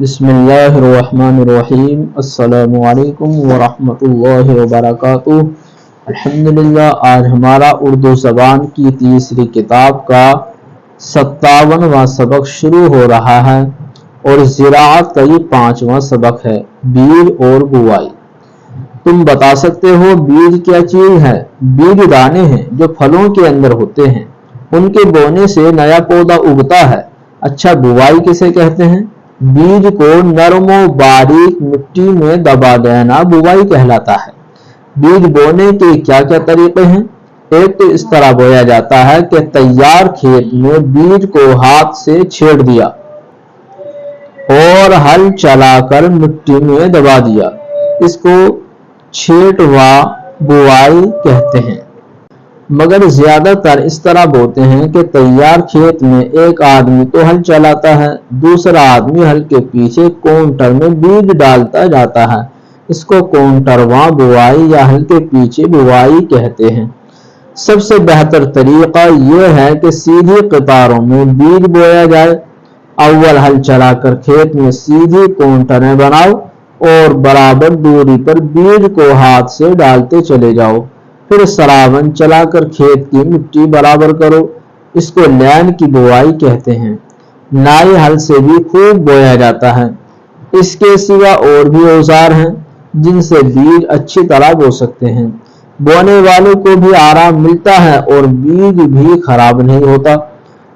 बिस्मिल्लाहिर्रहमानिर्रहीम। अस्सलामु अलैकुम वरहमतुल्लाहि वबरकातुहू। अल्हम्दुलिल्लाह, आज हमारा उर्दू ज़बान की तीसरी किताब का 57वां सबक शुरू हो रहा है और ज़िराअत का ये 5वां सबक है, बीज और बुवाई। तुम बता सकते हो बीज क्या चीज है? बीज दाने हैं जो फलों के अंदर होते हैं, उनके बोने से नया पौधा उगता है। अच्छा, बुवाई किसे कहते हैं? बीज को नरम और बारीक मिट्टी में दबा देना बुवाई कहलाता है। बीज बोने के क्या क्या तरीके हैं? एक तो इस तरह बोया जाता है कि तैयार खेत में बीज को हाथ से छेड़ दिया और हल चलाकर मिट्टी में दबा दिया, इसको छेड़वा बुवाई कहते हैं। मगर ज्यादातर इस तरह बोते हैं कि तैयार खेत में एक आदमी तो हल चलाता है, दूसरा आदमी हल के पीछे काउंटर में बीज डालता जाता है। इसको काउंटरवा बुवाई या हल के पीछे बुवाई कहते हैं। सबसे बेहतर तरीका यह है कि सीधी कतारों में बीज बोया जाए। अव्वल हल चलाकर खेत में सीधी काउंटरें बनाओ और बराबर दूरी पर बीज को हाथ से डालते चले जाओ। फिर सरावन चलाकर खेत की मिट्टी बराबर करो, इसको लैन की बुवाई कहते हैं। नाई हल से भी खूब बोया जाता है। इसके सिवा और भी औजार हैं जिनसे बीज अच्छी तरह बो सकते हैं। बोने वालों को भी आराम मिलता है और बीज भी खराब नहीं होता।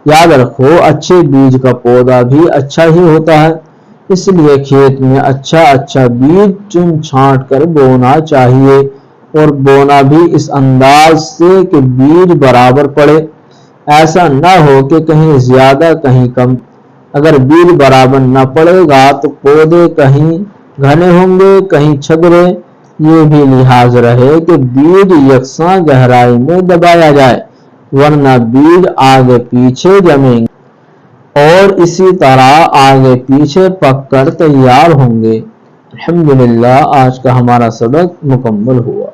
याद रखो, अच्छे बीज का पौधा भी अच्छा ही होता है, इसलिए खेत में अच्छा बीज चुन छांट कर बोना चाहिए और बोना भी इस अंदाज से कि बीज बराबर पड़े। ऐसा न हो कि कहीं ज्यादा कहीं कम। अगर बीज बराबर न पड़ेगा तो पौधे कहीं घने होंगे, कहीं छगरे। ये भी लिहाज रहे कि बीज यकसा गहराई में दबाया जाए, वरना बीज आगे पीछे जमेंगे और इसी तरह आगे पीछे पककर तैयार होंगे। अल्हम्दुलिल्लाह, आज का हमारा सबक मुकम्मल हुआ।